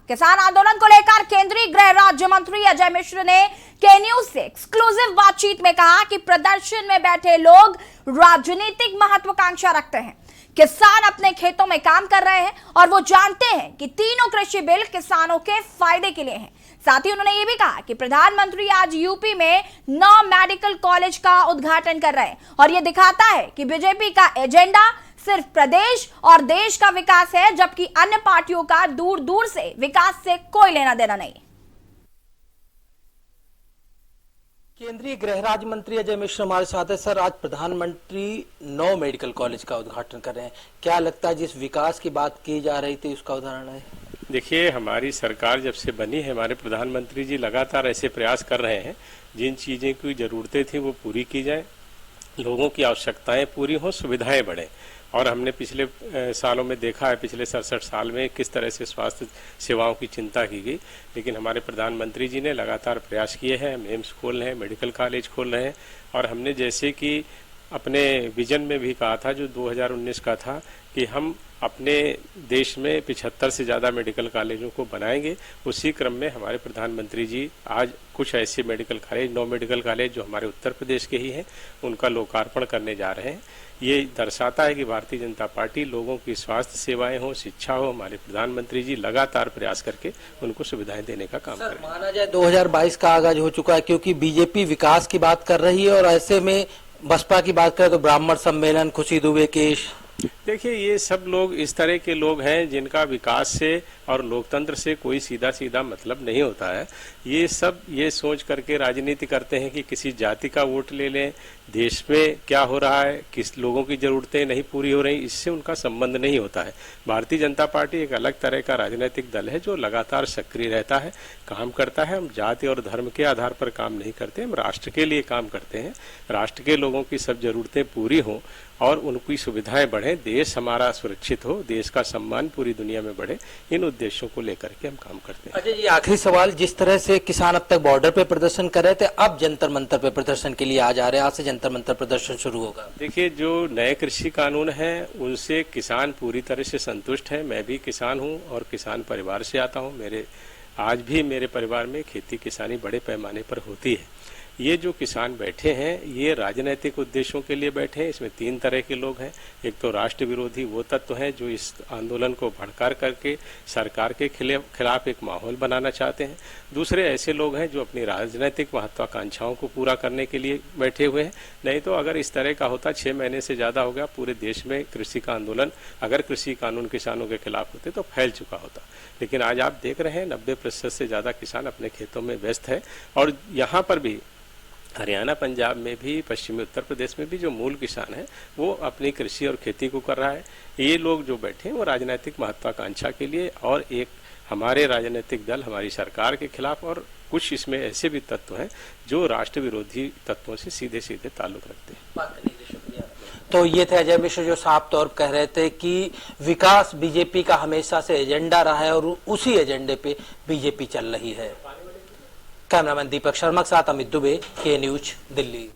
किसान आंदोलन को लेकर केंद्रीय गृह राज्य मंत्री अजय मिश्र ने के न्यूज से एक्सक्लूसिव बातचीत में कहा कि प्रदर्शन में बैठे लोग राजनीतिक महत्वाकांक्षा रखते हैं। किसान अपने खेतों में काम कर रहे हैं और वो जानते हैं कि तीनों कृषि बिल किसानों के फायदे के लिए हैं। साथ ही उन्होंने ये भी कहा कि प्रधानमंत्री आज यूपी में 9 मेडिकल कॉलेज का उद्घाटन कर रहे हैं और ये दिखाता है कि बीजेपी का एजेंडा सिर्फ प्रदेश और देश का विकास है, जबकि अन्य पार्टियों का दूर दूर से विकास से कोई लेना देना नहीं। केंद्रीय गृह राज्य मंत्री अजय मिश्र हमारे साथ है। सर, आज प्रधानमंत्री 9 मेडिकल कॉलेज का उद्घाटन कर रहे हैं, क्या लगता है जिस विकास की बात की जा रही थी उसका उदाहरण है? देखिए, हमारी सरकार जब से बनी है, हमारे प्रधानमंत्री जी लगातार ऐसे प्रयास कर रहे हैं जिन चीजें की जरूरतें थी वो पूरी की जाए, लोगों की आवश्यकताएं पूरी हों, सुविधाएं बढ़े। और हमने पिछले सालों में देखा है, पिछले 67 साल में किस तरह से स्वास्थ्य सेवाओं की चिंता की गई, लेकिन हमारे प्रधानमंत्री जी ने लगातार प्रयास किए हैं। हम एम्स खोल रहे हैं, मेडिकल कॉलेज खोल रहे हैं और हमने जैसे कि अपने विजन में भी कहा था जो 2019 का था कि हम अपने देश में 75 से ज़्यादा मेडिकल कॉलेजों को बनाएंगे। उसी क्रम में हमारे प्रधानमंत्री जी आज कुछ ऐसे मेडिकल कॉलेज, 9 मेडिकल कॉलेज जो हमारे उत्तर प्रदेश के ही हैं, उनका लोकार्पण करने जा रहे हैं। ये दर्शाता है कि भारतीय जनता पार्टी लोगों की स्वास्थ्य सेवाएं हो, शिक्षा हो, हमारे प्रधानमंत्री जी लगातार प्रयास करके उनको सुविधाएं देने का काम कर रहे हैं। माना जाए 2022 का आगाज हो चुका है, क्योंकि बीजेपी विकास की बात कर रही है और ऐसे में बसपा की बात करें तो ब्राह्मण सम्मेलन, खुशी दुबे केस। देखिए, ये सब लोग इस तरह के लोग हैं जिनका विकास से और लोकतंत्र से कोई सीधा सीधा मतलब नहीं होता है। ये सब ये सोच करके राजनीति करते हैं कि किसी जाति का वोट ले लें, देश में क्या हो रहा है, किस लोगों की जरूरतें नहीं पूरी हो रही, इससे उनका संबंध नहीं होता है। भारतीय जनता पार्टी एक अलग तरह का राजनीतिक दल है जो लगातार सक्रिय रहता है, काम करता है। हम जाति और धर्म के आधार पर काम नहीं करते, हम राष्ट्र के लिए काम करते हैं। राष्ट्र के लोगों की सब जरूरतें पूरी हों और उनकी सुविधाएं बढ़े, देश हमारा सुरक्षित हो, देश का सम्मान पूरी दुनिया में बढ़े, इन उद्देश्यों को लेकर के हम काम करते हैं। अजय जी, आखिरी सवाल, जिस तरह से किसान अब तक बॉर्डर पे प्रदर्शन कर रहे थे, अब जंतर मंतर पे प्रदर्शन के लिए आ जा रहे हैं, आज से जंतर मंतर प्रदर्शन शुरू होगा। देखिए, जो नए कृषि कानून हैं उनसे किसान पूरी तरह से संतुष्ट हैं। मैं भी किसान हूं और किसान परिवार से आता हूं। आज भी मेरे परिवार में खेती किसानी बड़े पैमाने पर होती है। ये जो किसान बैठे हैं ये राजनीतिक उद्देश्यों के लिए बैठे हैं। इसमें 3 तरह के लोग हैं। एक तो राष्ट्र विरोधी वो तत्व हैं जो इस आंदोलन को भड़का करके सरकार के खिलाफ एक माहौल बनाना चाहते हैं। दूसरे ऐसे लोग हैं जो अपनी राजनीतिक महत्वाकांक्षाओं को पूरा करने के लिए बैठे हुए हैं। नहीं तो अगर इस तरह का होता, 6 महीने से ज्यादा हो गया पूरे देश में कृषि का आंदोलन, अगर कृषि कानून किसानों के खिलाफ होते तो फैल चुका होता। लेकिन आज आप देख रहे हैं 90% से ज्यादा किसान अपने खेतों में व्यस्त है। और यहाँ पर भी हरियाणा, पंजाब में भी, पश्चिमी उत्तर प्रदेश में भी जो मूल किसान है वो अपनी कृषि और खेती को कर रहा है। ये लोग जो बैठे हैं वो राजनीतिक महत्वाकांक्षा के लिए और एक हमारे राजनीतिक दल, हमारी सरकार के खिलाफ, और कुछ इसमें ऐसे भी तत्व हैं जो राष्ट्र विरोधी तत्वों से सीधे सीधे ताल्लुक रखते हैं। तो ये थे अजय मिश्र जो साफ तौर पर कह रहे थे कि विकास बीजेपी का हमेशा से एजेंडा रहा है और उसी एजेंडे पे बीजेपी चल रही है। कैमरामैन दीपक शर्मा के साथ अमित दुबे, के न्यूज, दिल्ली।